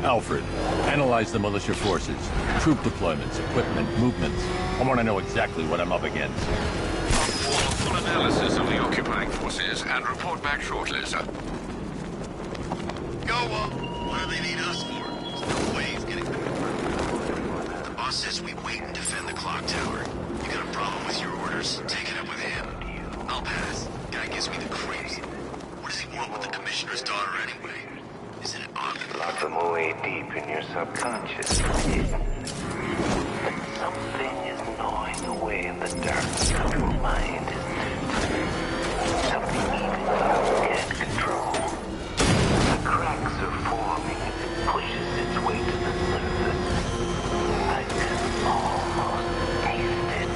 Alfred, analyze the militia forces, troop deployments, equipment, movements. I want to know exactly what I'm up against. Perform a full analysis of the occupying forces and report back shortly, sir. Go on. What do they need us for? There's no way he's getting there. The boss says we wait and defend the clock tower. You got a problem with your orders? Take it up with him. I'll pass. Guy gives me the creeps. What does he want with the commissioner's daughter anyway? Is it an odd? Lock them away deep in your subconscious. Hidden. Something is gnawing away in the darkness of your mind, isn't it? Something even you can't control. The cracks are forming as it pushes its way to the surface. I can almost taste it.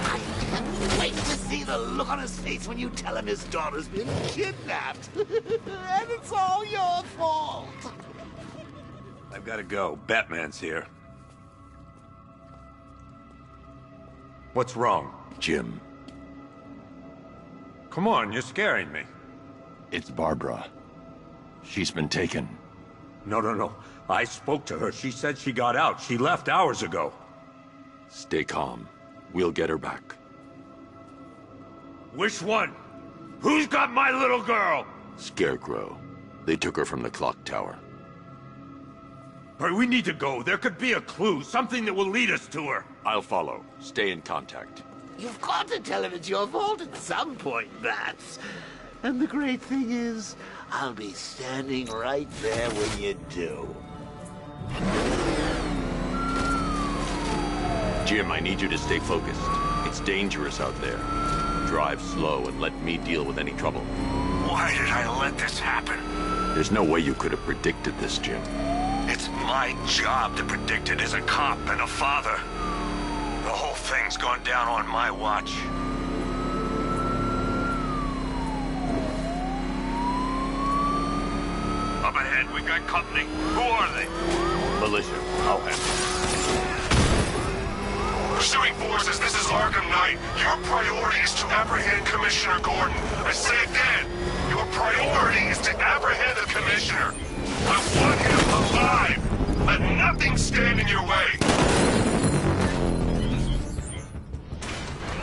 I can't wait to see the look on his face when you tell him his daughter's been kidnapped. And it's all your fault. I've got to go. Batman's here. What's wrong? Jim, Come on, you're scaring me. it's Barbara. She's been taken. No. I spoke to her. She said she got out. She left hours ago. Stay calm. We'll get her back. Which one? Who's got my little girl? Scarecrow. They took her from the clock tower. Hurry, we need to go. There could be a clue, something that will lead us to her. I'll follow. Stay in contact. You've got to tell him it's your fault at some point, Bats. And the great thing is, I'll be standing right there when you do. Jim, I need you to stay focused. It's dangerous out there. Drive slow and let me deal with any trouble. Why did I let this happen? There's no way you could have predicted this, Jim. It's my job to predict it as a cop and a father. The whole thing's gone down on my watch. Up ahead, we got company. Who are they? Militia, I'll handle it. Pursuing forces, this is ARKHAM Knight. Your priority is to apprehend Commissioner Gordon. I say again, your priority is to apprehend the Commissioner. I want him alive. Let nothing stand in your way.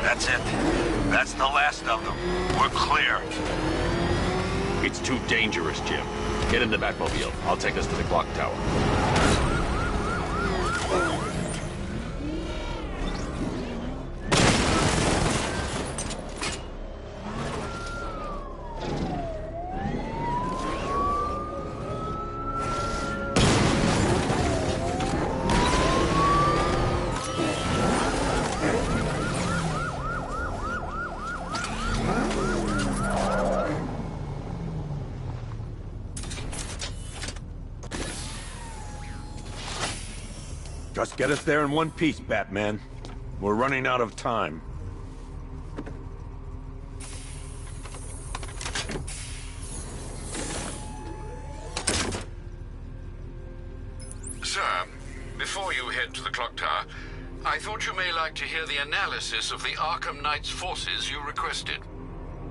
That's it. That's the last of them. We're clear. It's too dangerous, Jim. Get in the Batmobile. I'll take us to the clock tower. Just get us there in one piece, Batman. We're running out of time. Sir, before you head to the clock tower, I thought you may like to hear the analysis of the ARKHAM Knight's forces you requested.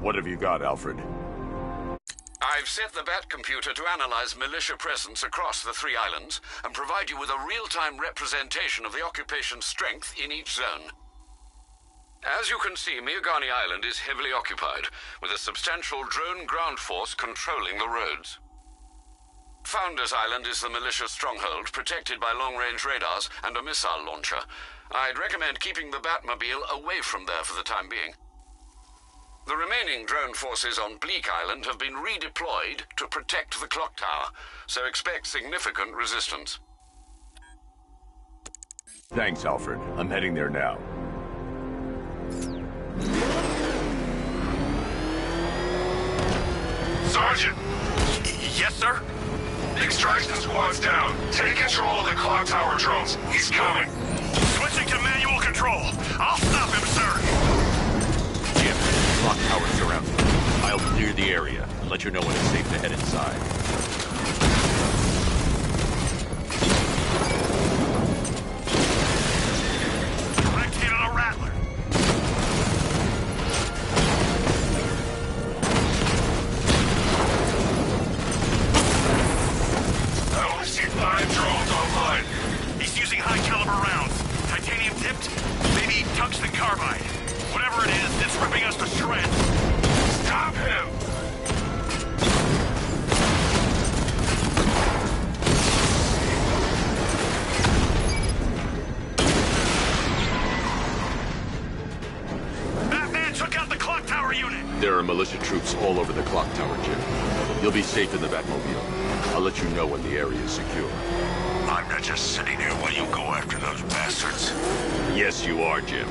What have you got, Alfred? I've set the Bat computer to analyze militia presence across the 3 islands and provide you with a real-time representation of the occupation's strength in each zone. As you can see, Miagani Island is heavily occupied, with a substantial drone ground force controlling the roads. Founders Island is the militia stronghold, protected by long-range radars and a missile launcher. I'd recommend keeping the Batmobile away from there for the time being. The remaining drone forces on Bleak Island have been redeployed to protect the clock tower, so expect significant resistance. Thanks, Alfred. I'm heading there now. Sergeant! Yes, sir? Extraction squad's down. Take control of the clock tower drones. He's coming. Switching to manual control. I'll stop him, sir. Jim, clock tower surrounded. I'll clear the area and let you know when it's safe to head inside. Direct hit on a rattler. There are militia troops all over the clock tower, Jim. You'll be safe in the Batmobile. I'll let you know when the area is secure. I'm not just sitting here while you go after those bastards. Yes, you are, Jim.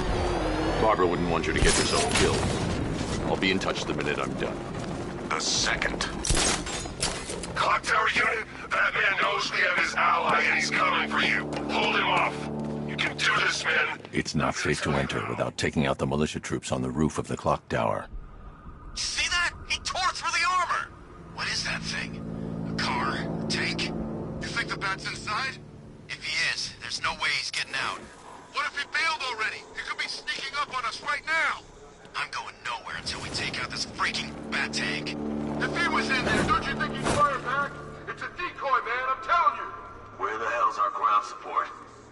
Barbara wouldn't want you to get yourself killed. I'll be in touch the minute I'm done. The second. Clock tower unit, that man knows we have his ally and he's coming for you. Hold him off. You can do this, man. It's not safe to enter without taking out the militia troops on the roof of the clock tower. See that? He tore through the armor! What is that thing? A car? A tank? You think the bat's inside? If he is, there's no way he's getting out. What if he bailed already? He could be sneaking up on us right now! I'm going nowhere until we take out this freaking bat tank. If he was in there, don't you think he'd fire back? It's a decoy, man, I'm telling you! Where the hell's our ground support?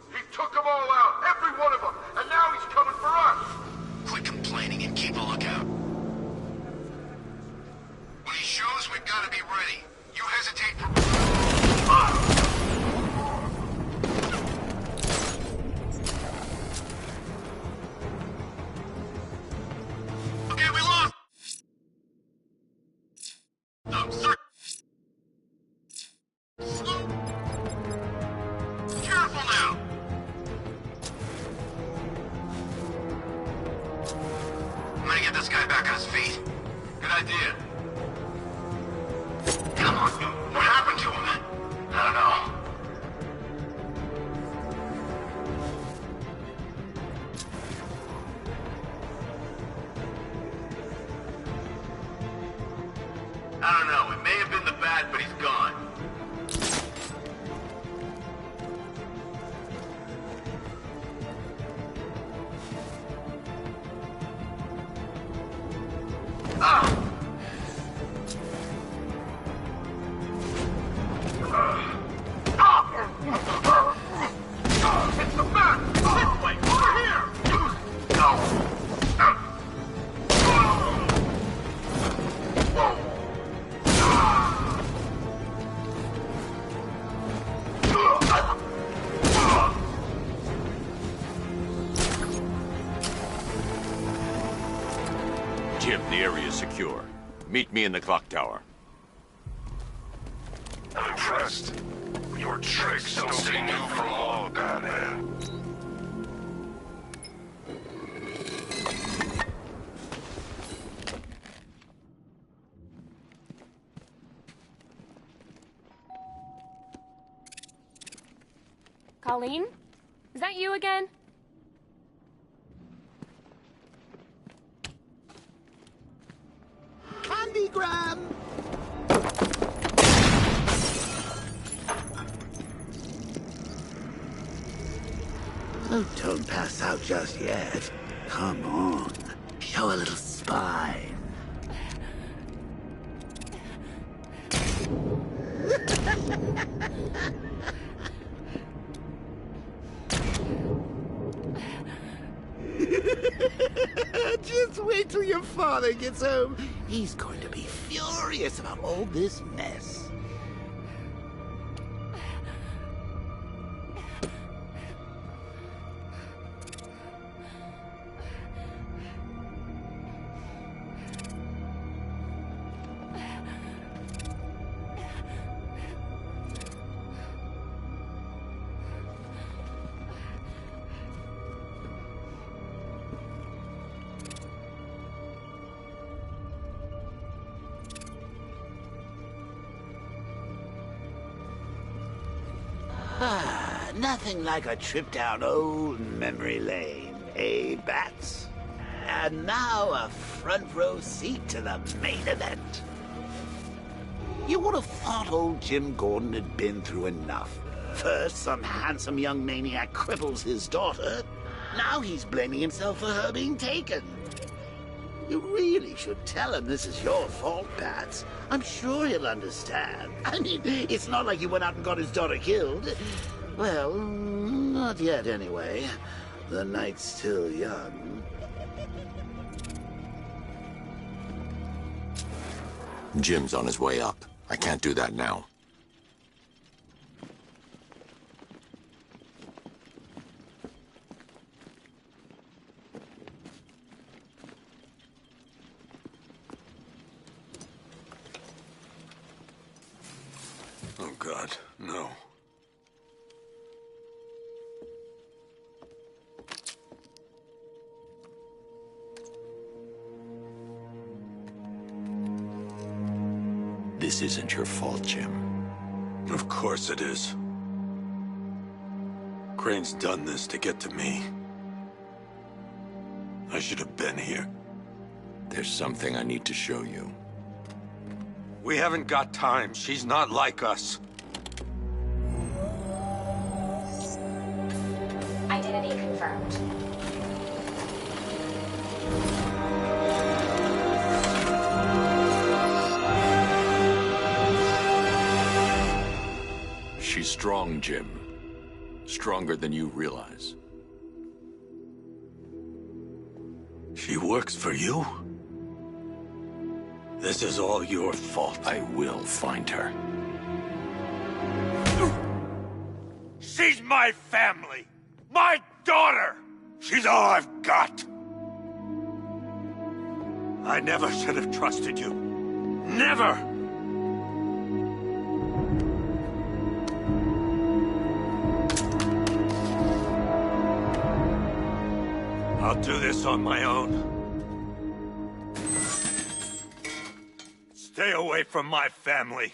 He took them all out, every one of them, and now he's coming for us! Quit complaining and keep a lookout. When he shows, we've got to be ready. You hesitate for... Okay, we lost! No, sir! Slow! Careful now! I'm gonna get this guy back on his feet. Good idea. Come on. What happened to him? I don't know. I don't know. It may have been the bat, but he's gone. Ah! It's the bat! This way! Over here! No! Jim, the area is secure. Meet me in the clock tower. I'm impressed. Your tricks don't seem new from all, Batman. Colleen? Is that you again? Candygram! Oh, don't pass out just yet. Come on. Show a little spine. Just wait till your father gets home. He's going to be furious about all this mess. Nothing like a trip down old memory lane, eh, Bats? And now a front row seat to the main event. You would have thought old Jim Gordon had been through enough. First, some handsome young maniac cripples his daughter. Now he's blaming himself for her being taken. You really should tell him this is your fault, Bats. I'm sure he'll understand. I mean, it's not like you went out and got his daughter killed. Well, not yet anyway. The night's still young. Jim's on his way up. I can't do that now. This isn't your fault, Jim. Of course it is. Crane's done this to get to me. I should have been here. There's something I need to show you. We haven't got time. She's not like us. Identity confirmed. She's strong, Jim. Stronger than you realize. She works for you? This is all your fault. I will find her. She's my family! My daughter! She's all I've got! I never should have trusted you. Never! I'll do this on my own. Stay away from my family.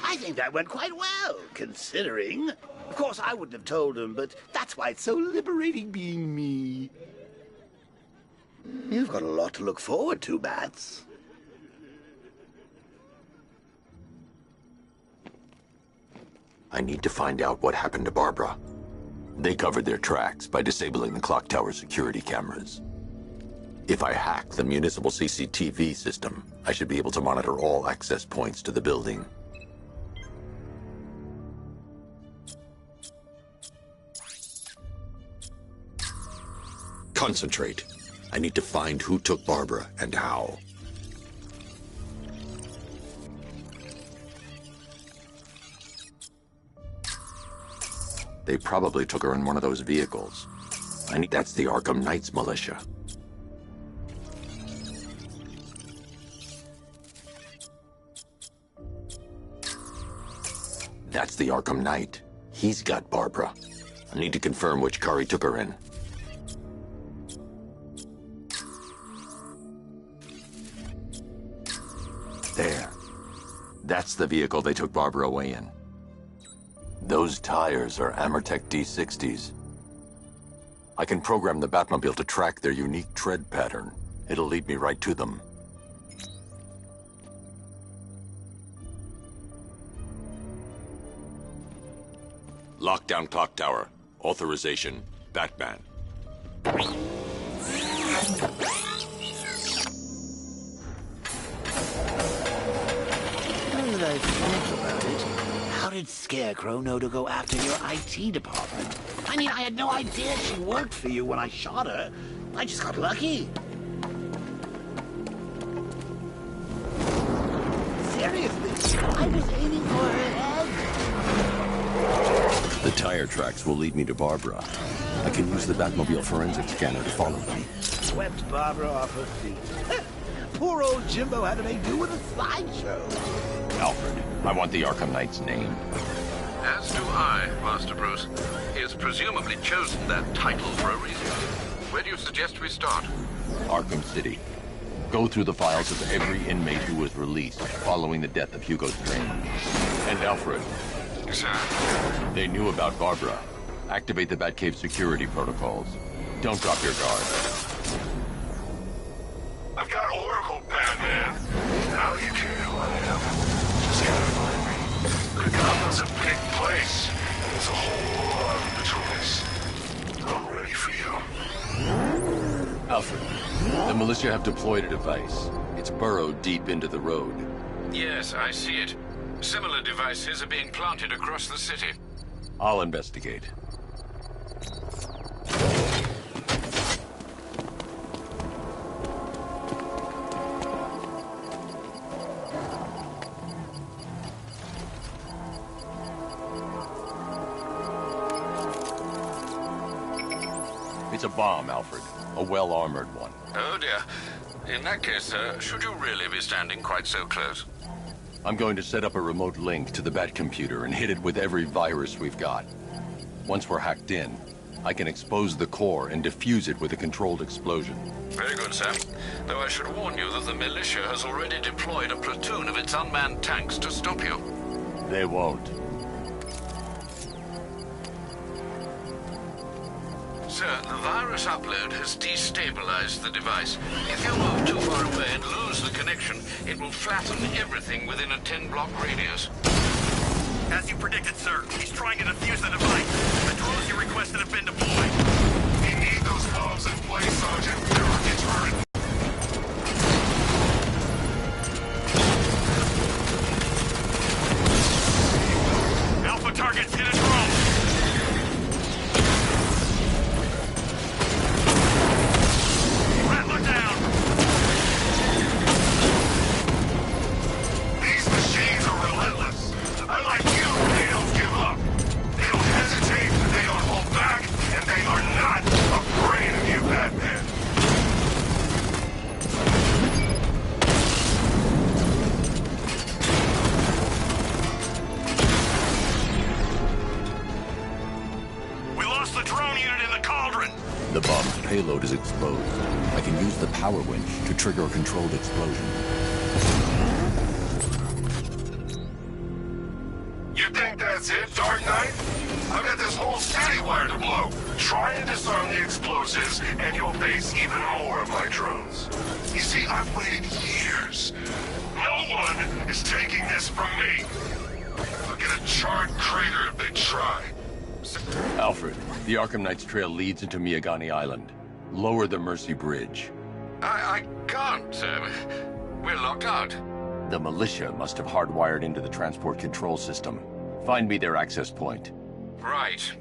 I think that went quite well, considering. Of course, I wouldn't have told him, but that's why it's so liberating being me. You've got a lot to look forward to, Bats. I need to find out what happened to Barbara. They covered their tracks by disabling the clock tower security cameras. If I hack the municipal CCTV system, I should be able to monitor all access points to the building. Concentrate. I need to find who took Barbara and how. They probably took her in one of those vehicles. That's the Arkham Knights militia. That's the Arkham Knight. He's got Barbara. I need to confirm which car he took her in. There. That's the vehicle they took Barbara away in. Those tires are Amertech D60s. I can program the Batmobile to track their unique tread pattern. It'll lead me right to them. Lockdown clock tower. Authorization, Batman. Now that I think about it, how did Scarecrow know to go after your IT department? I mean, I had no idea she worked for you when I shot her. I just got lucky. Seriously, I was aiming for her head. The tire tracks will lead me to Barbara. I can use the Batmobile forensic scanner to follow them. Swept Barbara off her feet. Poor old Jimbo had to make do with a slideshow. Alfred, I want the Arkham Knight's name. As do I, Master Bruce. He has presumably chosen that title for a reason. Where do you suggest we start? Arkham City. Go through the files of every inmate who was released following the death of Hugo Strange. And Alfred. Sir. They knew about Barbara. Activate the Batcave security protocols. Don't drop your guard. I've got Oracle, Batman. Now you can who I am. Just gotta find me. Gotham's a big place. There's a whole lot of choice. I'm ready for you. Alfred, the militia have deployed a device. It's burrowed deep into the road. Yes, I see it. Similar devices are being planted across the city. I'll investigate. It's a bomb, Alfred. A well-armored one. Oh dear. In that case, sir, should you really be standing quite so close? I'm going to set up a remote link to the Bat computer and hit it with every virus we've got. Once we're hacked in, I can expose the core and defuse it with a controlled explosion. Very good, Sam. Though I should warn you that the militia has already deployed a platoon of its unmanned tanks to stop you. They won't. Sir, the virus upload has destabilized the device. If you move too far away and lose the connection, it will flatten everything within a 10-block radius. As you predicted, sir, he's trying to defuse the device. The drones you requested have been deployed. We need those bombs in place, Sergeant. They're our deterrent. Alpha targets hit a drone. Rattler down. These machines are relentless. Unlike you, they don't give up. They don't hesitate, they don't hold back, and they are not afraid of you, Batman. We lost the drone unit in the cauldron. The bomb's payload is exposed. I can use the power winch to trigger a controlled explosion. You think that's it, Dark Knight? I've got this whole city wired to blow. Try and disarm the explosives, and you'll face even more of my drones. You see, I've waited years. No one is taking this from me. I'll get a charred crater if they try. Alfred, the Arkham Knight's trail leads into Miyagani Island. Lower the Mercy Bridge. I can't, we're locked out. The militia must have hardwired into the transport control system. Find me their access point. Right.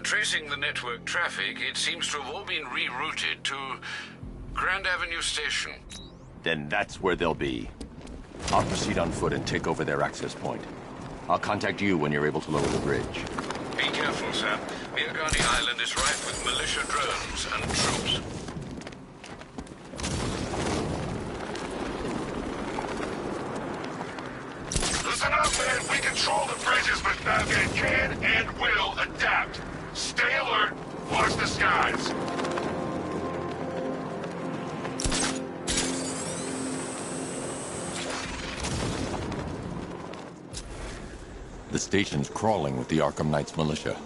Tracing the network traffic, it seems to have all been rerouted to Grand Avenue Station. Then that's where they'll be. I'll proceed on foot and take over their access point. I'll contact you when you're able to lower the bridge. Be careful, Sam. Miyagani Island is rife with militia drones and troops. Listen up, man. We control the bridges, but Batman can and will adapt. Stay alert. Watch the skies. The station's crawling with the Arkham Knight's militia.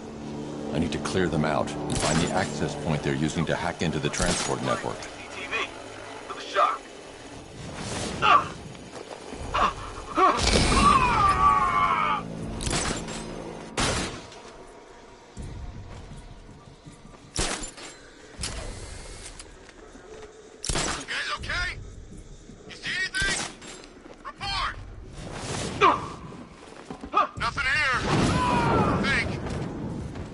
I need to clear them out and find the access point they're using to hack into the transport network. TV. For the shock. You guys okay? You see anything? Report! Nothing here. Think.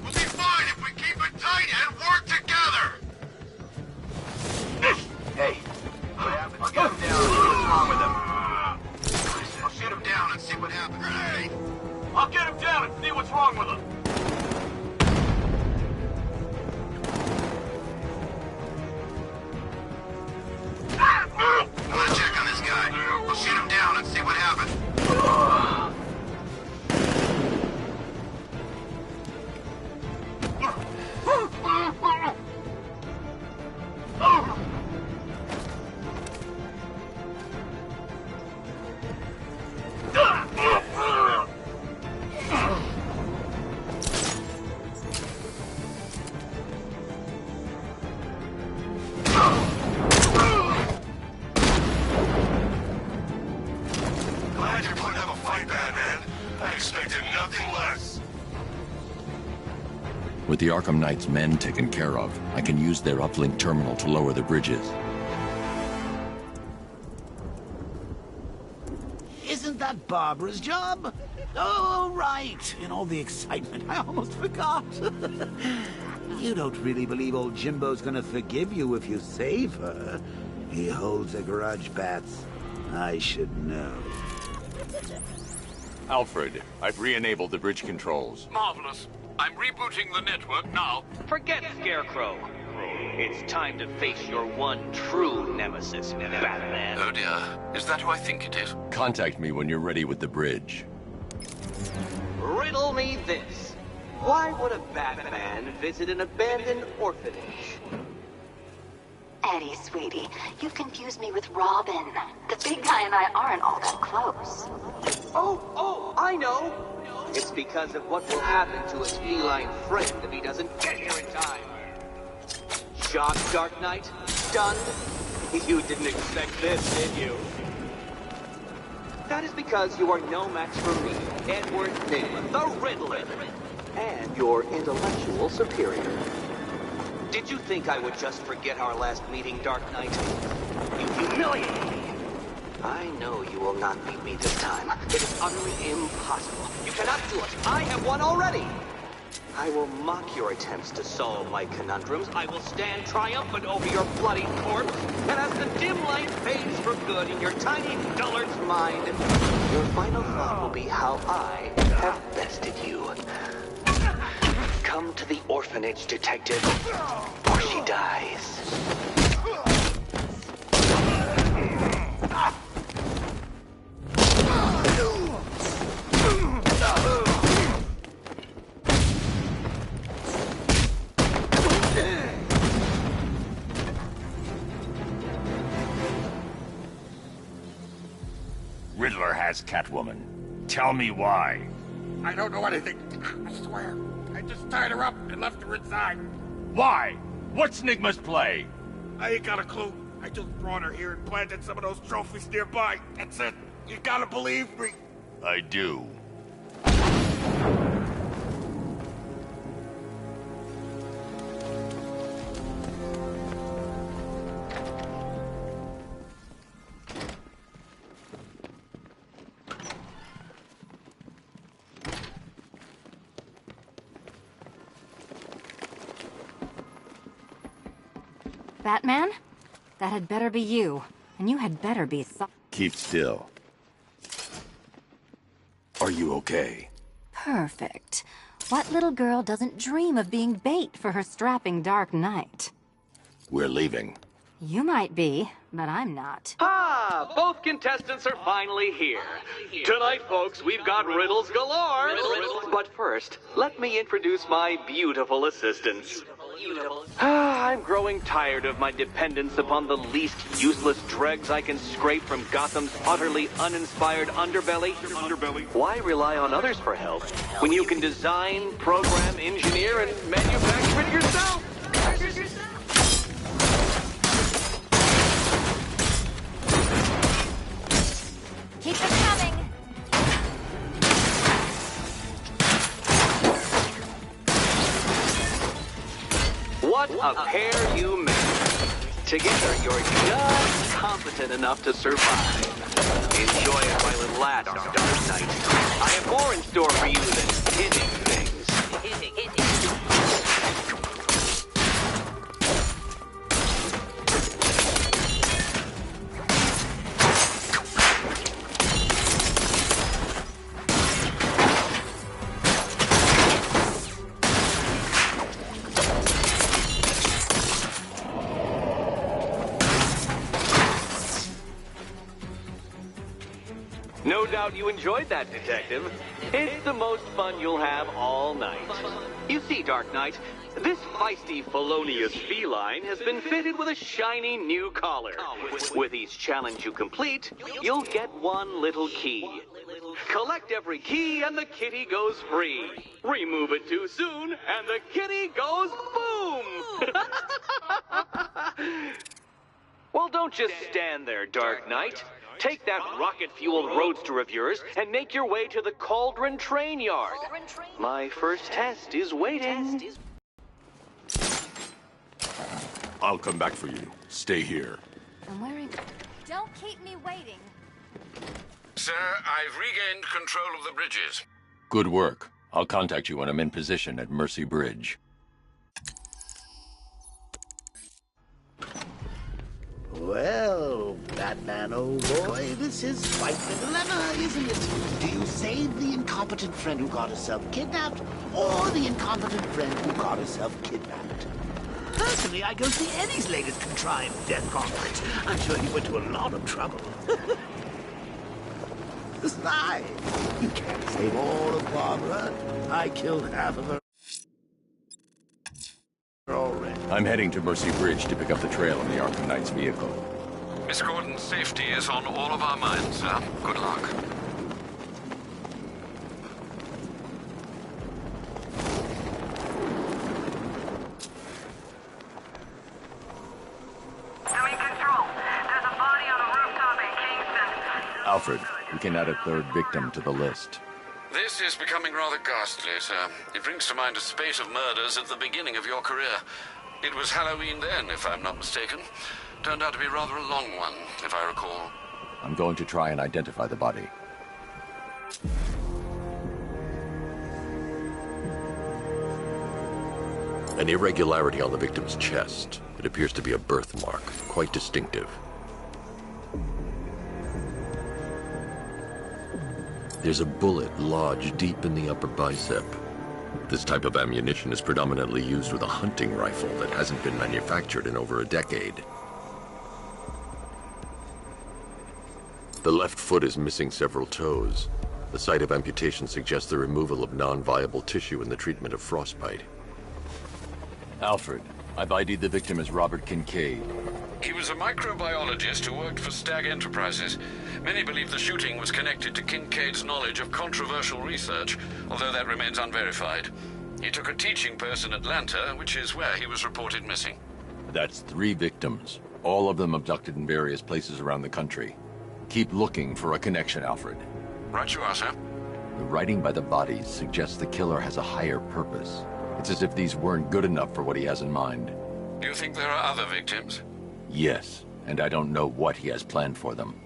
We'll be fine if we keep it tight and work together. Hey, I'll get him down. What's wrong with him? I'll shoot him down and see what happens. Great. I'll get him down and see what's wrong with him. I'm gonna check on this guy. I'll shoot him down and see what happens. Glad you're putting up a fight, Batman. I expected nothing less. With the Arkham Knight's men taken care of, I can use their uplink terminal to lower the bridges. Isn't that Barbara's job? Oh, right. In all the excitement, I almost forgot. You don't really believe old Jimbo's gonna forgive you if you save her. He holds a grudge, Bats. I should know. Alfred, I've re-enabled the bridge controls. Marvelous. I'm rebooting the network now. Forget Scarecrow. It's time to face your one true nemesis, Batman. Oh dear. Is that who I think it is? Contact me when you're ready with the bridge. Riddle me this. Why would a Batman visit an abandoned orphanage? Eddie, sweetie, you confused me with Robin. The big guy and I aren't all that close. Oh, I know. It's because of what will happen to his feline friend if he doesn't get here in time. Shocked, Dark Knight? Stunned? You didn't expect this, did you? That is because you are no match for me, Edward Nygma, the Riddler, and your intellectual superior. Did you think I would just forget our last meeting, Dark Knight? You humiliated me. I know you will not beat me this time. It is utterly impossible. You cannot do it. I have won already. I will mock your attempts to solve my conundrums. I will stand triumphant over your bloody corpse. And as the dim light fades for good in your tiny dullard's mind, your final thought will be how I have bested you. Come to the orphanage, detective, or she dies. Riddler has Catwoman. Tell me why. I don't know anything. I swear. I just tied her up and left her inside. Why? What's Nygma's play? I ain't got a clue. I just brought her here and planted some of those trophies nearby. That's it. You gotta believe me. I do. Batman? That had better be you. And you had better be Keep still. Are you okay? Perfect. What little girl doesn't dream of being bait for her strapping Dark Knight? We're leaving. You might be, but I'm not. Ah, both contestants are finally here. Tonight, folks, we've got riddles galore. But first, let me introduce my beautiful assistants. I'm growing tired of my dependence upon the least useless dregs I can scrape from Gotham's utterly uninspired underbelly. Why rely on others for help when you can design, program, engineer, and manufacture it yourself? Keep them coming. What a pair you make. Together, you're just competent enough to survive. Enjoy it, my little lads, Dark Knight. I have more in store for you than hitting things. No doubt you enjoyed that, Detective. It's the most fun you'll have all night. You see, Dark Knight, this feisty, felonious feline has been fitted with a shiny new collar. With each challenge you complete, you'll get one little key. Collect every key and the kitty goes free. Remove it too soon and the kitty goes boom! Well, don't just stand there, Dark Knight. Take that rocket-fueled roadster of yours and make your way to the Cauldron Train Yard. My first test is waiting. I'll come back for you. Stay here. I'm wearing... Don't keep me waiting. Sir, I've regained control of the bridges. Good work. I'll contact you when I'm in position at Mercy Bridge. Well, Batman, old boy, this is quite the dilemma, isn't it? Do you save the incompetent friend who got herself kidnapped, or the incompetent friend who got herself kidnapped? Personally, I go see Eddie's latest contrived death gauntlet. I'm sure he went to a lot of trouble. Besides, you can't save all of Barbara. I killed half of her already. I'm heading to Mercy Bridge to pick up the trail in the Arkham Knight's vehicle. Miss Gordon's safety is on all of our minds, sir. Good luck. Alfred, we can add a third victim to the list. This is becoming rather ghastly, sir. It brings to mind a spate of murders at the beginning of your career. It was Halloween then, if I'm not mistaken. Turned out to be rather a long one, if I recall. I'm going to try and identify the body. An irregularity on the victim's chest. It appears to be a birthmark, quite distinctive. There's a bullet lodged deep in the upper bicep. This type of ammunition is predominantly used with a hunting rifle that hasn't been manufactured in over a decade. The left foot is missing several toes. The site of amputation suggests the removal of non-viable tissue in the treatment of frostbite. Alfred, I've ID'd the victim as Robert Kincaid. He was a microbiologist who worked for Stag Enterprises. Many believe the shooting was connected to Kincaid's knowledge of controversial research, although that remains unverified. He took a teaching post in Atlanta, which is where he was reported missing. That's 3 victims, all of them abducted in various places around the country. Keep looking for a connection, Alfred. Right you are, sir. The writing by the bodies suggests the killer has a higher purpose. It's as if these weren't good enough for what he has in mind. Do you think there are other victims? Yes, and I don't know what he has planned for them.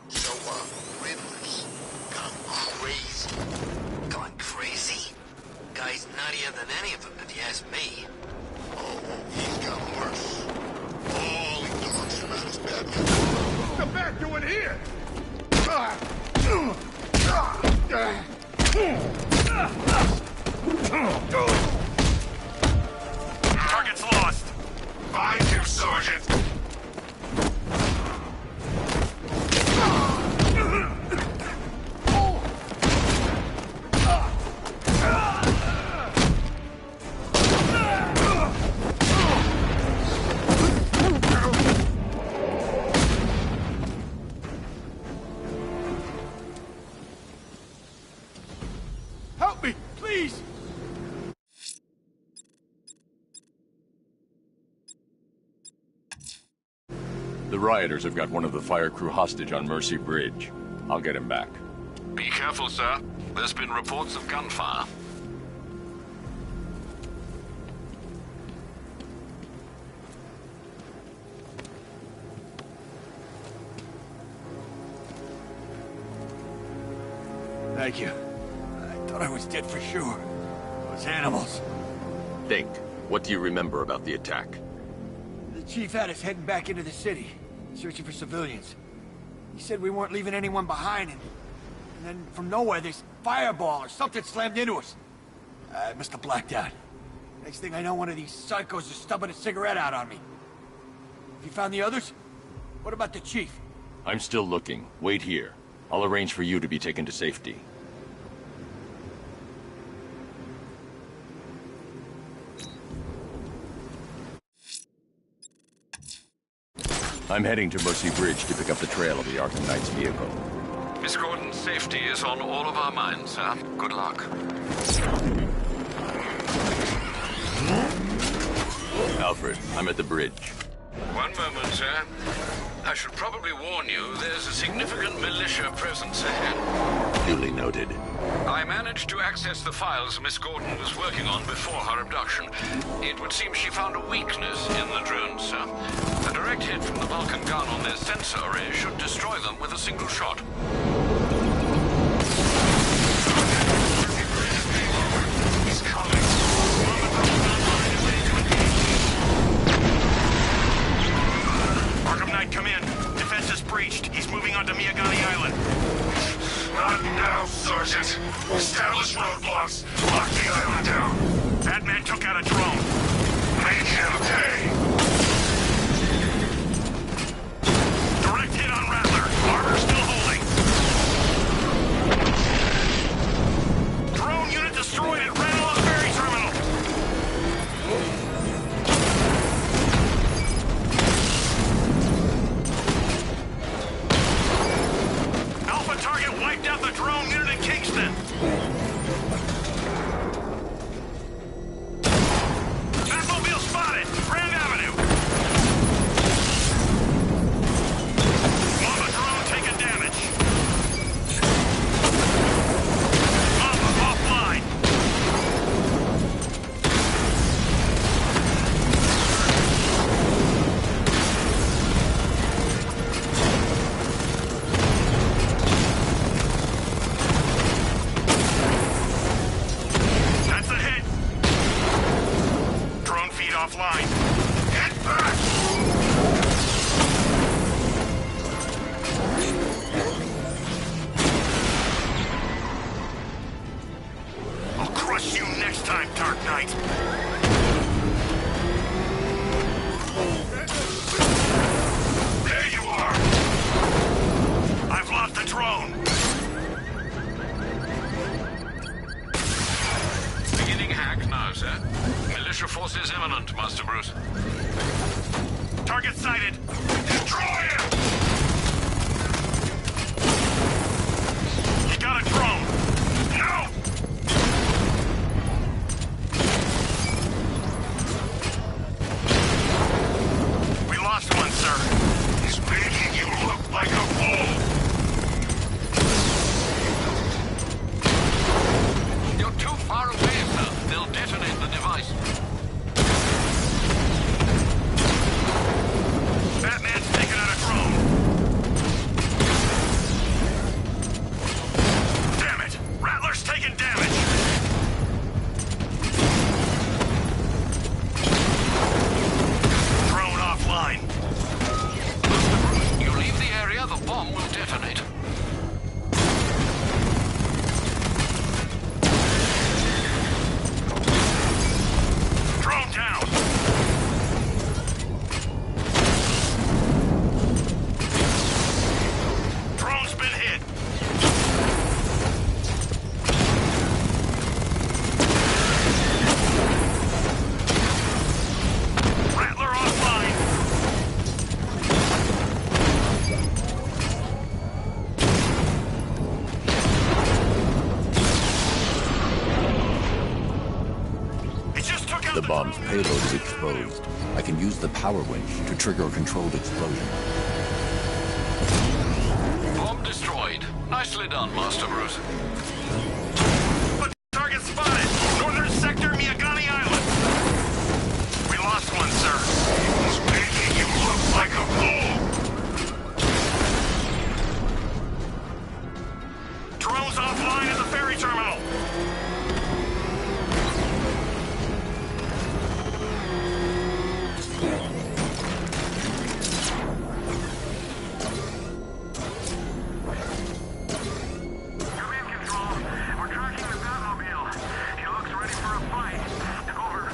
So, Riddler's gone crazy. Gone crazy? Guy's nuttier than any of them, if you ask me. Oh, he's gotten worse. All he talks about is bad. What's the back doing here? Target's lost. Find him, Sergeant. Help me, please! The rioters have got one of the fire crew hostage on Mercy Bridge. I'll get him back. Be careful, sir. There's been reports of gunfire. Thank you. I thought I was dead for sure. Those animals. Think. What do you remember about the attack? The chief had us heading back into the city, searching for civilians. He said we weren't leaving anyone behind, and then from nowhere, this fireball or something slammed into us. I must have blacked out. Next thing I know, one of these psychos is stubbing a cigarette out on me. Have you found the others? What about the chief? I'm still looking. Wait here. I'll arrange for you to be taken to safety. I'm heading to Mercy Bridge to pick up the trail of the Arkham Knight's vehicle. Miss Gordon's safety is on all of our minds, sir. Good luck. Alfred, I'm at the bridge. One moment, sir. I should probably warn you, there's a significant militia presence ahead. Duly noted. I managed to access the files Miss Gordon was working on before her abduction. It would seem she found a weakness in the drones, sir. A direct hit from the Vulcan gun on their sensor array should destroy them with a single shot. He's coming. Arkham Knight, come in. Defense is breaching. Establish roadblocks. Lock the island down. Batman took out a drone. Make him pay. Direct hit on Rattler. Armor still holding. Drone unit destroyed at Ranelagh Ferry Terminal. Alpha target wiped out the drone unit in Kingston. Batmobile spotted. Grand Avenue. Lava drone taking damage. Lava offline. That's a hit. Drone feed offline. Get back! I'll crush you next time, Dark Knight. There you are. I've lost the drone. Beginning hack now, sir. Militia forces imminent, Master Bruce. Target sighted. Destroy him. You got a drone. No. We lost one, sir. He's making you look like a fool. You're too far away, sir. They'll detonate the device. Batman's taking out a drone. Damn it! Rattler's taking damage. Drone offline. Master Bruce, you leave the area, the bomb will detonate. Drone down. Drone's been hit. Rattler offline. It just took out The bomb's payload is exposed. I can use the power winch to trigger a controlled explosion. Bomb destroyed. Nicely done, Master Bruce. But target spotted. Northern sector, Miyagani Island. We lost one, sir. He's making you look like a fool. Drones offline at the ferry terminal. Command control. We're tracking the Batmobile. He looks ready for a fight. Over.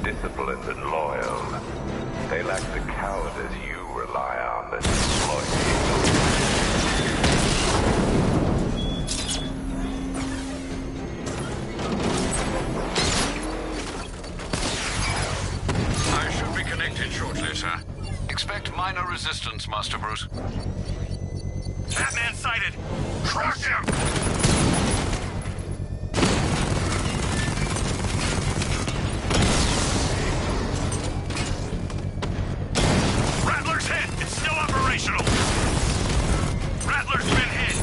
Disciplined and loyal. They lack the cowardice you rely on that exploit I should be connected shortly, sir. Expect minor resistance, Master Bruce. Batman sighted. Crush him. Rattler's hit. It's still operational. Rattler's been hit.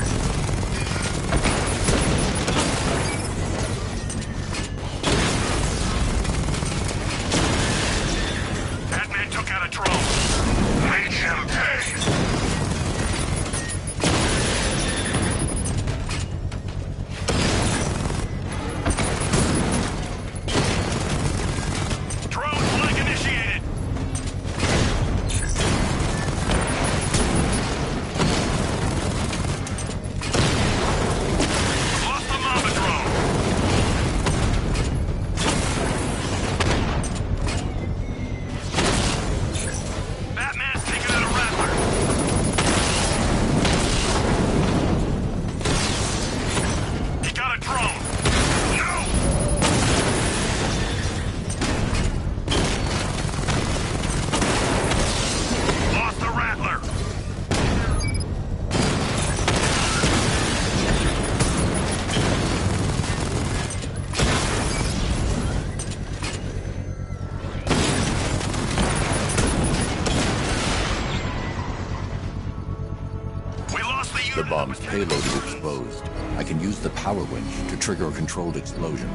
the bomb's payload is exposed. I can use the power winch to trigger a controlled explosion.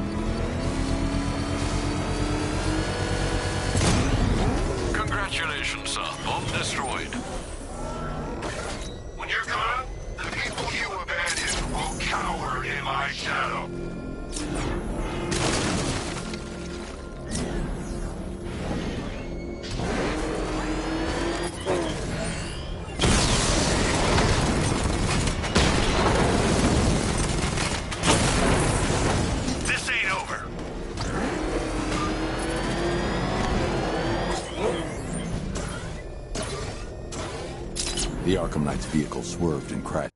Congratulations, sir. Bomb destroyed. When you're gone, the people you abandoned will cower in my shadow. This ain't over. The Arkham Knight's vehicle swerved and crashed.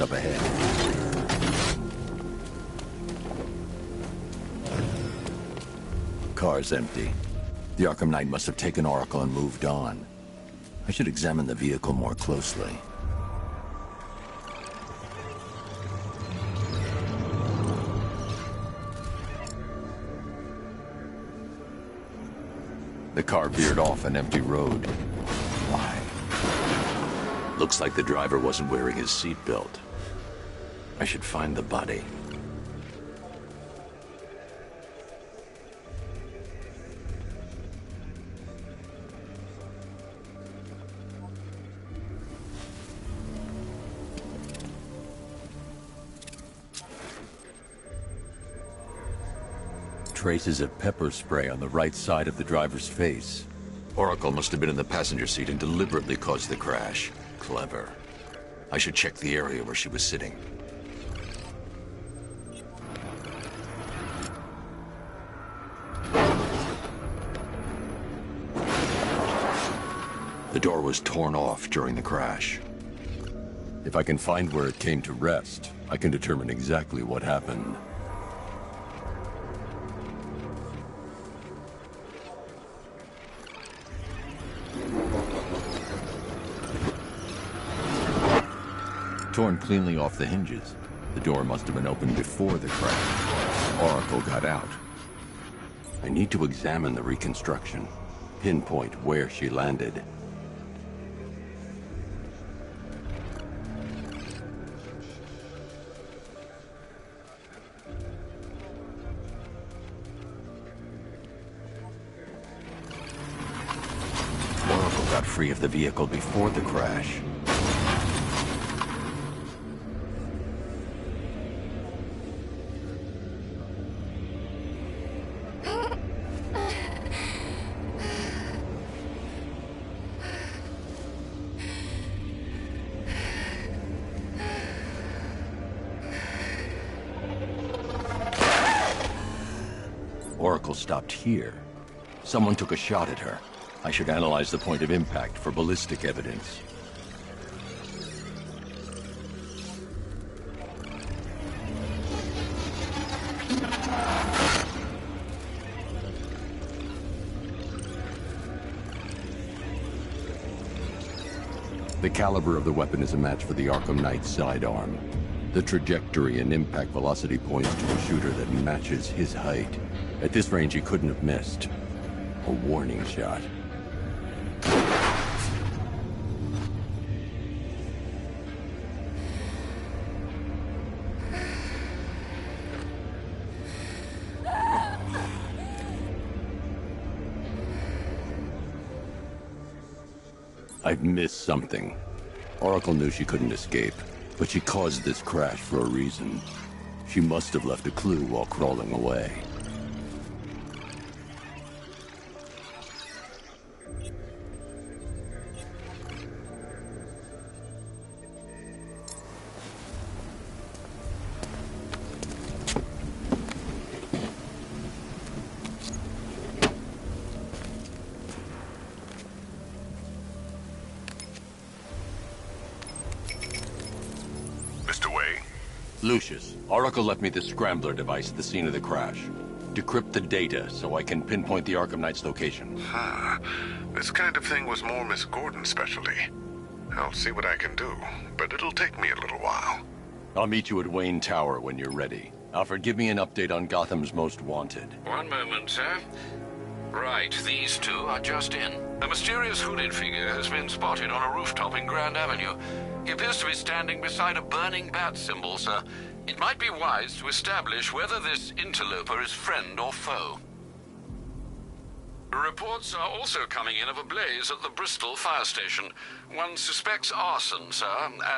Up ahead. Car's empty. The Arkham Knight must have taken Oracle and moved on. I should examine the vehicle more closely. The car veered off an empty road. Why? Looks like the driver wasn't wearing his seatbelt. I should find the body. Traces of pepper spray on the right side of the driver's face. Oracle must have been in the passenger seat and deliberately caused the crash. Clever. I should check the area where she was sitting. The door was torn off during the crash. If I can find where it came to rest, I can determine exactly what happened. Torn cleanly off the hinges. The door must have been opened before the crash. Oracle got out. I need to examine the reconstruction, pinpoint where she landed. Oracle got free of the vehicle before the crash. Oracle stopped here. Someone took a shot at her. I should analyze the point of impact for ballistic evidence. The caliber of the weapon is a match for the Arkham Knight's sidearm. The trajectory and impact velocity points to a shooter that matches his height. At this range, he couldn't have missed. A warning shot. I've missed something. Oracle knew she couldn't escape, but she caused this crash for a reason. She must have left a clue while crawling away. Lucius, Oracle left me the scrambler device at the scene of the crash. Decrypt the data so I can pinpoint the Arkham Knight's location. This kind of thing was more Miss Gordon's specialty. I'll see what I can do, but it'll take me a little while. I'll meet you at Wayne Tower when you're ready. Alfred, give me an update on Gotham's Most Wanted. One moment, sir. Right, these two are just in. A mysterious hooded figure has been spotted on a rooftop in Grand Avenue. He appears to be standing beside a burning bat symbol, sir. It might be wise to establish whether this interloper is friend or foe. Reports are also coming in of a blaze at the Bristol fire station. One suspects arson, sir,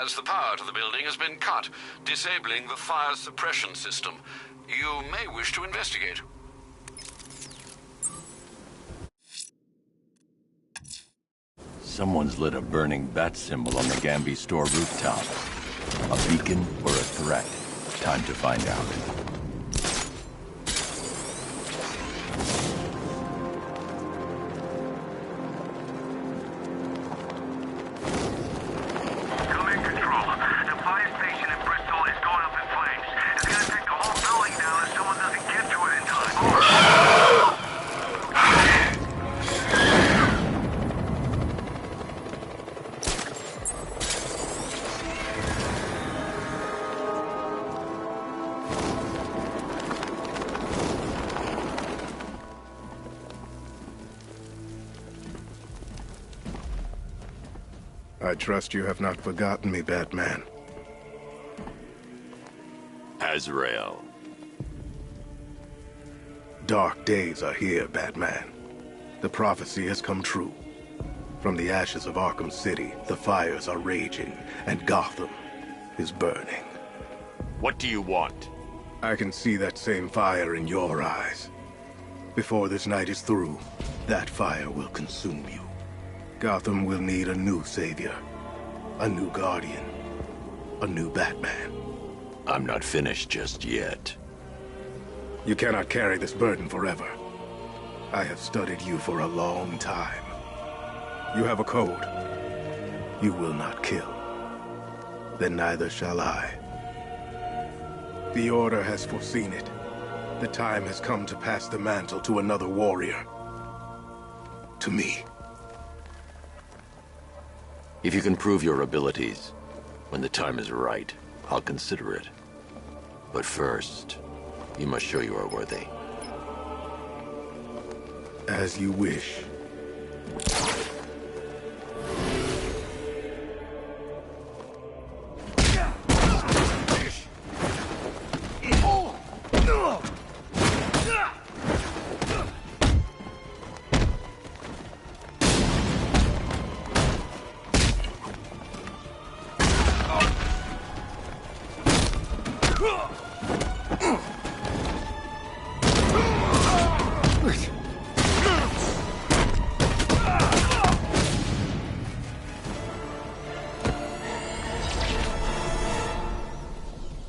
as the power to the building has been cut, disabling the fire suppression system. You may wish to investigate. Someone's lit a burning bat symbol on the Gamby store rooftop. A beacon or a threat? Time to find out. I trust you have not forgotten me, Batman. Azrael. Dark days are here, Batman. The prophecy has come true. From the ashes of Arkham City, the fires are raging, and Gotham is burning. What do you want? I can see that same fire in your eyes. Before this night is through, that fire will consume you. Gotham will need a new savior, a new guardian, a new Batman. I'm not finished just yet. You cannot carry this burden forever. I have studied you for a long time. You have a code. You will not kill. Then neither shall I. The Order has foreseen it. The time has come to pass the mantle to another warrior. To me. If you can prove your abilities, when the time is right, I'll consider it. But first, you must show you are worthy. As you wish.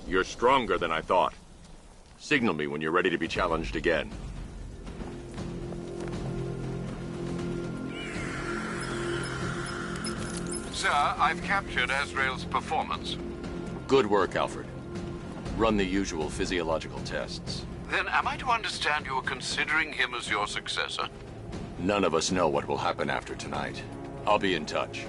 You're stronger than I thought. Signal me when you're ready to be challenged again. Sir, I've captured Azrael's performance. Good work, Alfred. Run the usual physiological tests. Then am I to understand you're considering him as your successor? None of us know what will happen after tonight. I'll be in touch.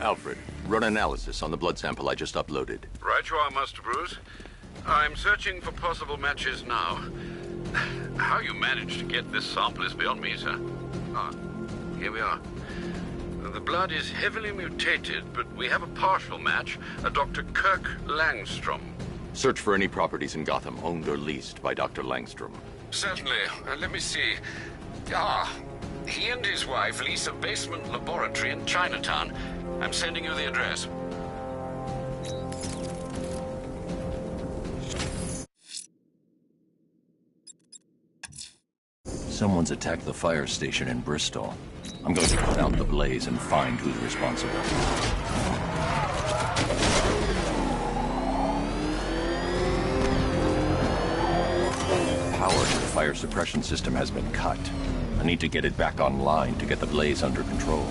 Alfred, run analysis on the blood sample I just uploaded. Right you are, Master Bruce. I'm searching for possible matches now. How you managed to get this sample is beyond me, sir. Ah, here we are. The blood is heavily mutated, but we have a partial match, a Dr. Kirk Langstrom. Search for any properties in Gotham owned or leased by Dr. Langstrom. Certainly. Let me see. He and his wife lease a basement laboratory in Chinatown. I'm sending you the address. Someone's attacked the fire station in Bristol. I'm going to put out the blaze and find who's responsible. Power to the fire suppression system has been cut. I need to get it back online to get the blaze under control.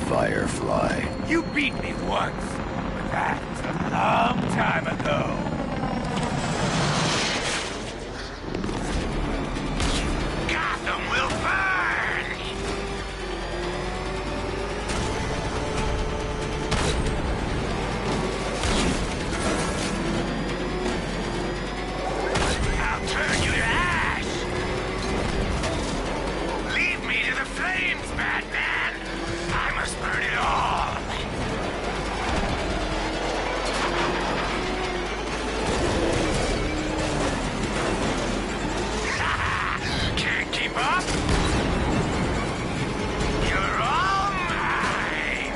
Firefly. You beat me once, but that's a long time ago. Gotham will burn! I'll turn you to ash! Lead me to the flames, Batman! I must burn it all! Can't keep up? You're all mine!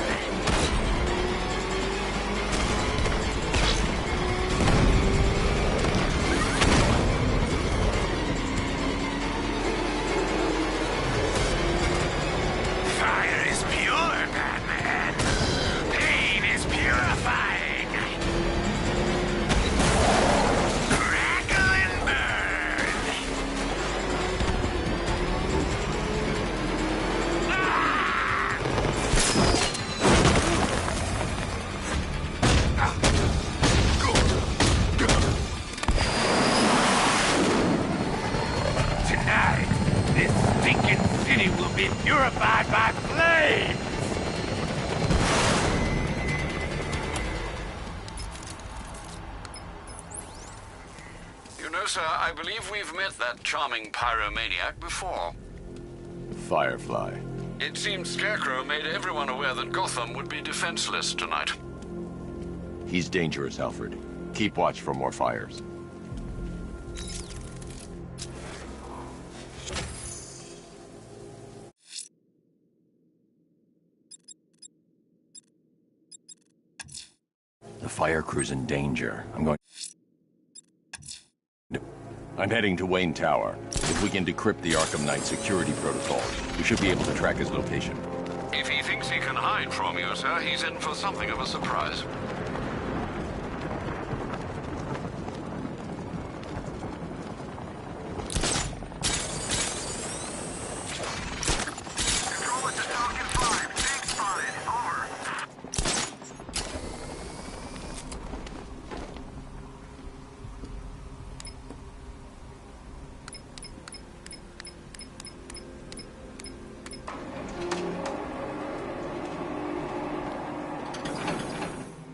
Fire is pure, Batman. Pain is purifying. Crackle and burn. Tonight, this stinking city will be purified by flames! You know, sir, I believe we've met that charming pyromaniac before. Firefly. It seems Scarecrow made everyone aware that Gotham would be defenseless tonight. He's dangerous, Alfred. Keep watch for more fires. The fire crew's in danger. I'm heading to Wayne Tower. If we can decrypt the Arkham Knight security protocol, we should be able to track his location. If he thinks he can hide from you, sir, he's in for something of a surprise. Control it to Falcon 5. Tank spotted. Over.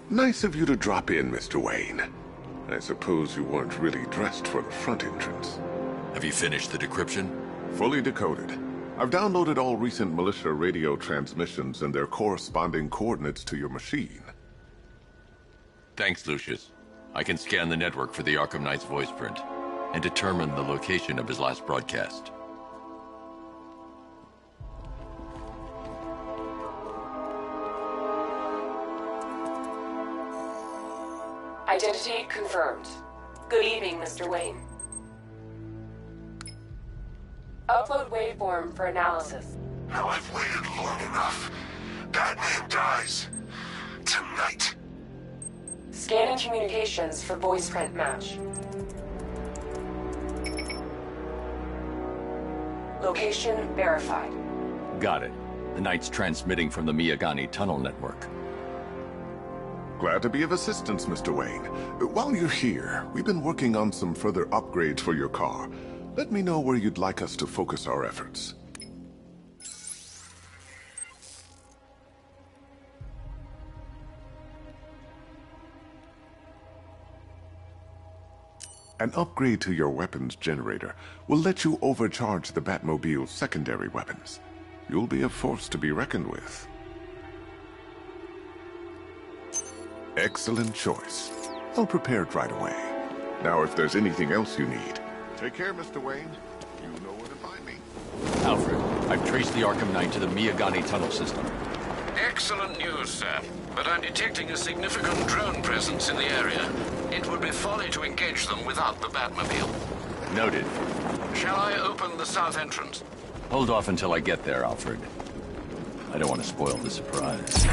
Nice of you to drop in, Mr. Wayne. I suppose you weren't really dressed for the front entrance. Have you finished the decryption? Fully decoded. I've downloaded all recent militia radio transmissions and their corresponding coordinates to your machine. Thanks, Lucius. I can scan the network for the Arkham Knight's voice print and determine the location of his last broadcast. Identity confirmed. Good evening, Mr. Wayne. Upload waveform for analysis. Now I've waited long enough. Batman dies. Tonight. Scanning communications for voice print match. Location verified. Got it. The Knight's transmitting from the Miyagani tunnel network. Glad to be of assistance, Mr. Wayne. While you're here, we've been working on some further upgrades for your car. Let me know where you'd like us to focus our efforts. An upgrade to your weapons generator will let you overcharge the Batmobile's secondary weapons. You'll be a force to be reckoned with. Excellent choice. I'll prepare it right away. Now, if there's anything else you need, take care, Mr. Wayne. You know where to find me. Alfred, I've traced the Arkham Knight to the Miyagani tunnel system. Excellent news, sir. But I'm detecting a significant drone presence in the area. It would be folly to engage them without the Batmobile. Noted. Shall I open the south entrance? Hold off until I get there, Alfred. I don't want to spoil the surprise.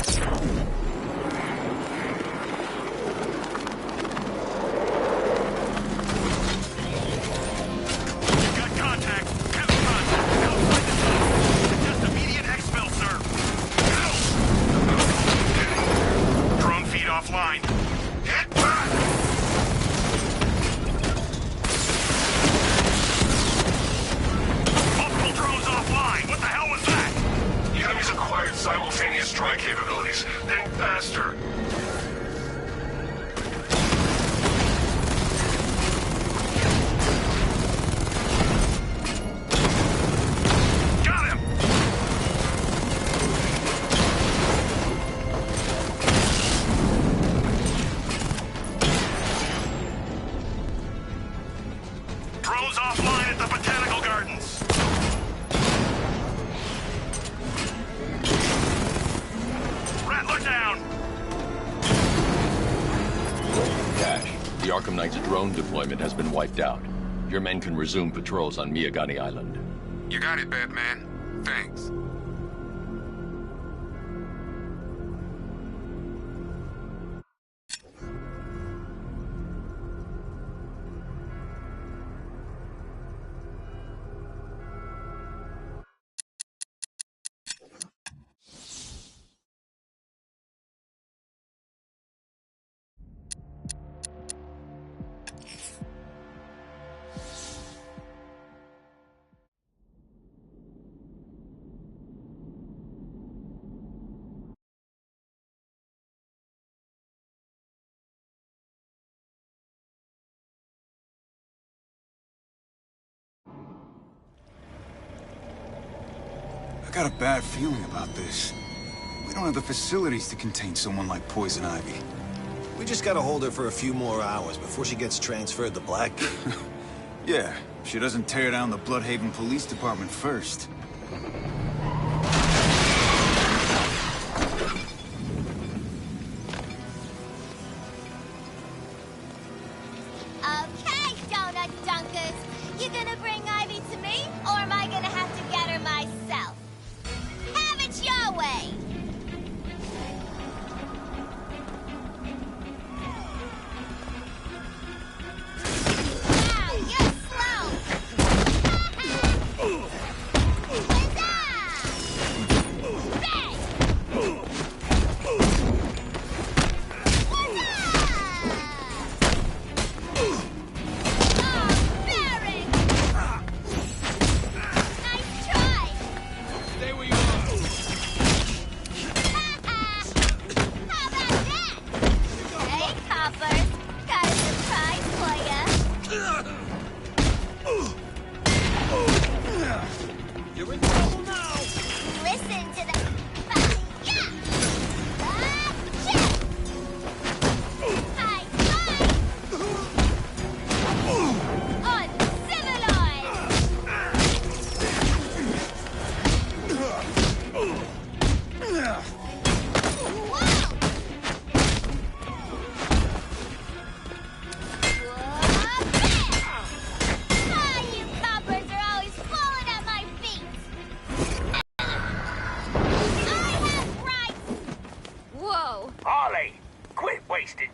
Arkham Knight's drone deployment has been wiped out. Your men can resume patrols on Miyagani Island. You got it, Batman. Thanks. I got a bad feeling about this. We don't have the facilities to contain someone like Poison Ivy. We just gotta hold her for a few more hours before she gets transferred to Blackgate. Yeah, if she doesn't tear down the Bloodhaven Police Department first. Okay, donut dunkers. You gonna bring Ivy to me, or am I gonna have to get her myself? Have it your way! Wow, you're slow!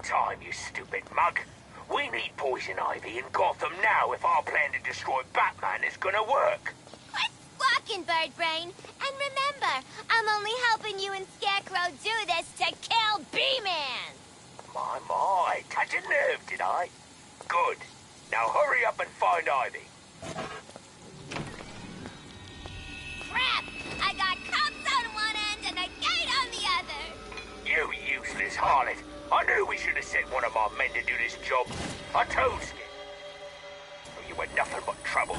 Time, you stupid mug. We need Poison Ivy in Gotham now if our plan to destroy Batman is gonna work. Quit squawking, Bird Brain. And remember, I'm only helping you and Scarecrow do this to kill B-Man. My, touch a nerve, did I? Good. Now hurry up and find Ivy. Crap! I got cops on one end and a gate on the other. You useless harlot. I knew we should have sent one of our men to do this job. I toast it. with nothing but trouble.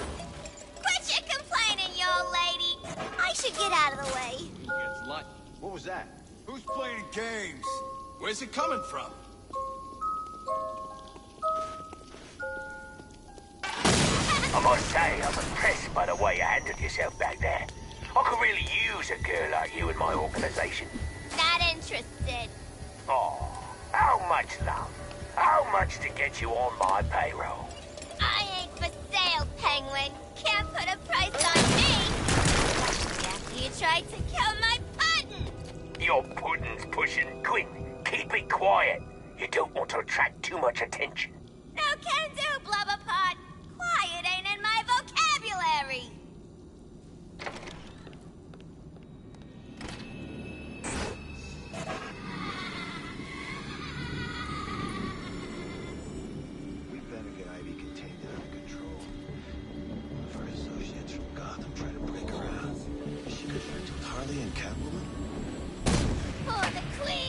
Quit your complaining, you old lady. I should get out of the way. What was that? Who's playing games? Where's it coming from? I must say, I'm impressed by the way you handled yourself back there. I could really use a girl like you in my organization. Not interested. Oh, how much, love? How much to get you on my payroll? I ain't for sale, Penguin. Can't put a price on me. After you tried to kill my puddin'. Your puddin's pushing. Quick, keep it quiet. You don't want to attract too much attention. No can do, Blubberpot. Quiet ain't in my vocabulary. We better get Ivy contained and under control. If our associates from Gotham try to break her out, she could turn to Harley and Catwoman. For the Queen.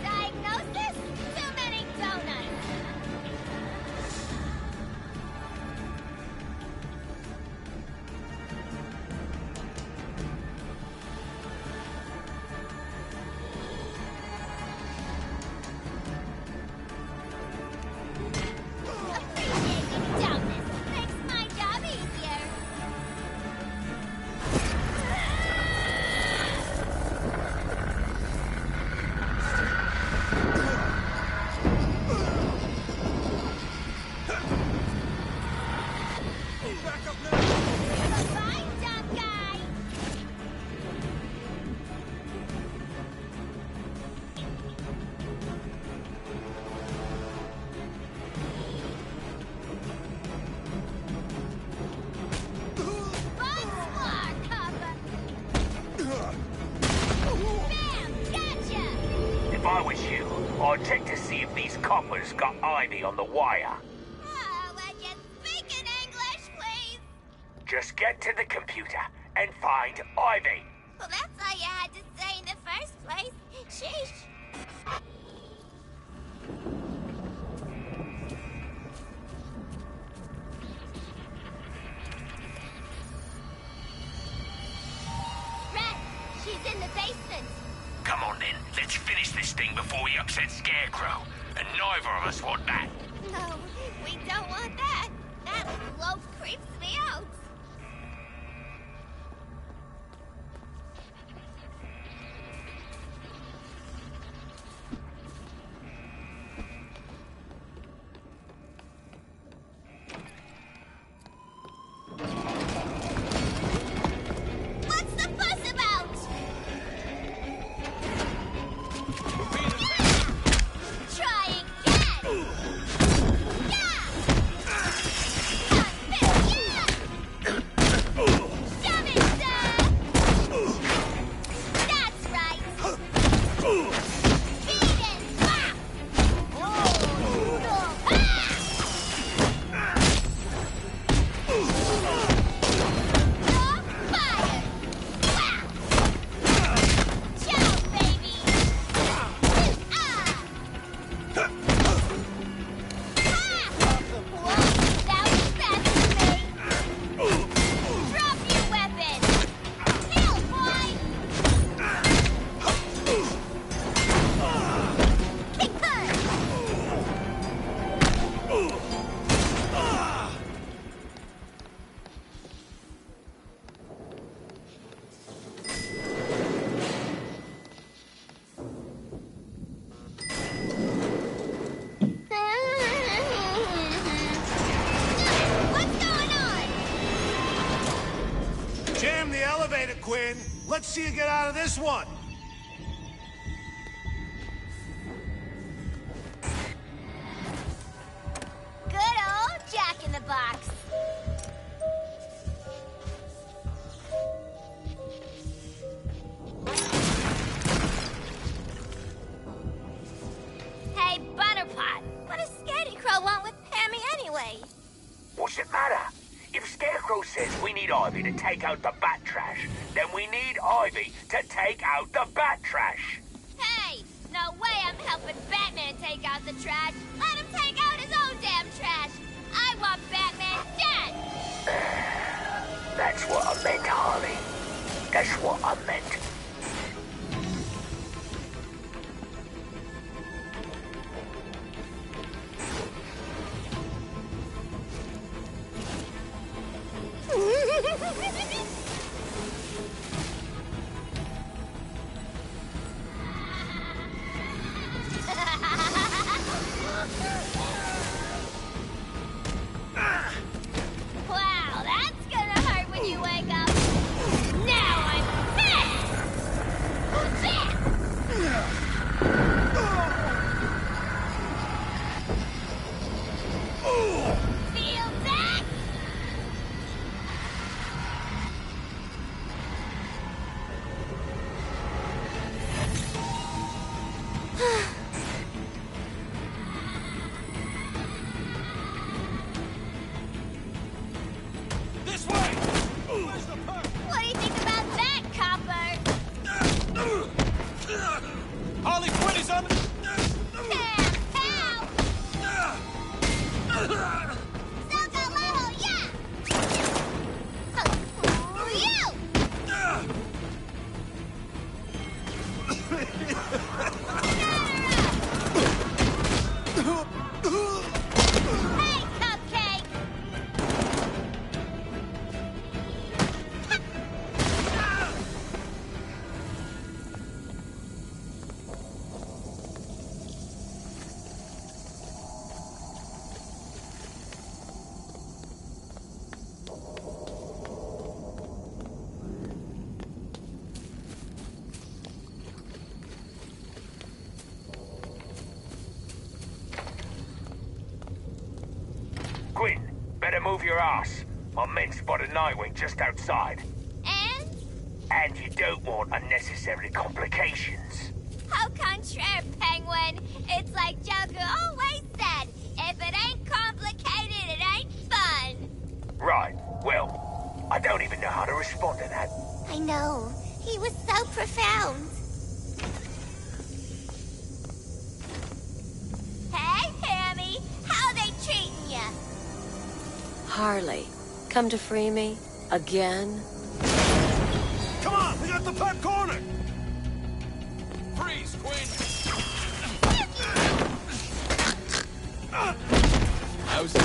Diagnosis? Too many donuts. Appreciating donuts makes my job easier. Bye, dumb guy. Bunch cover. Bam! Gotcha! If I was you, I'd check to see if these coppers got Ivy on the wire. Oh, would you speak in English, please? Just get to the computer and find Ivy. Well, that's all you had to say in the first place. Sheesh. Red, she's in the basement. Come on then, let's finish this thing before he upsets Scarecrow. And neither of us want that. No, we don't want that. That loaf creeps me out. What's the fuss about? Yeah! Try again! Yeah! Not fair, yeah! Shove it, sir! That's right! Beat it! Whack! Quinn. Let's see you get out of this one. Good old Jack in the Box. Hey, Butterpot, what does Scarecrow want with Pammy anyway? What's it matter? If Scarecrow says we need Ivy to take out the bat trash, then we need Ivy to take out the bat trash. Hey, no way I'm helping Batman take out the trash. Let him take out his own damn trash. I want Batman dead. That's what I meant, Harley. That's what I meant. Wow, that's gonna hurt when you wake up. Now I'm pissed. Feel that? This way! Where's the perk? What do you think about that, Copper? Harley Quinn is on the... Quinn, better move your ass. My men spotted Nightwing just outside. And? And you don't want unnecessary complications. Au contraire, Penguin. It's like Joker always said, if it ain't complicated, it ain't fun. Right, well, I don't even know how to respond to that. I know. He was so profound. Hey, Pammy. How they treating ya? Harley, come to free me? Again? Come on, we got the perk corner! Freeze, Quinn! How's it?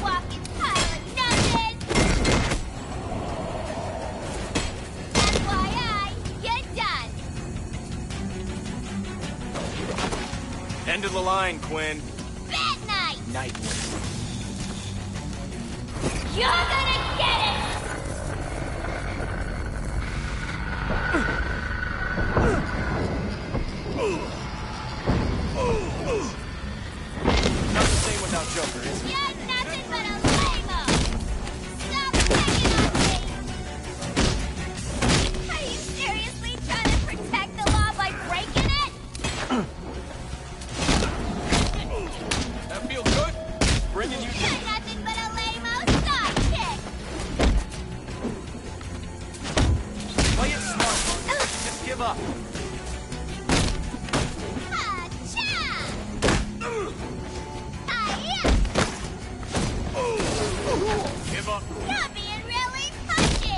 Walking pile of noses. FYI, you're done. End of the line, Quinn. Bat night. Nightwing. You're gonna get it. Not the same without Joker, is it? You're nothing but a lame-o. Stop picking on me. Are you seriously trying to protect the law by breaking it? That feel good? Bringing you You're nothing but a lame-o sidekick. Play it smart. Just give up. Give up. You're being really punchy.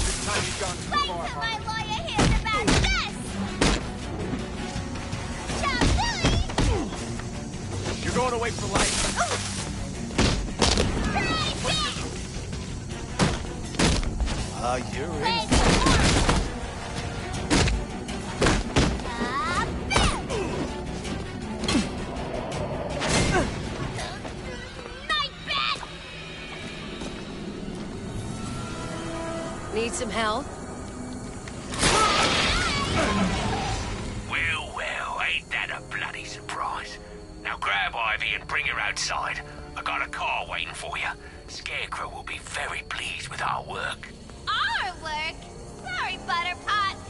This time you've gone too Wait far, till my Harley. lawyer hears about this. Ciao, Billy. You're going away for life. Crazy. You're in. Wait Need some help? Well, ain't that a bloody surprise? Now grab Ivy and bring her outside. I got a car waiting for you. Scarecrow will be very pleased with our work. Our work? Sorry, Butterpot.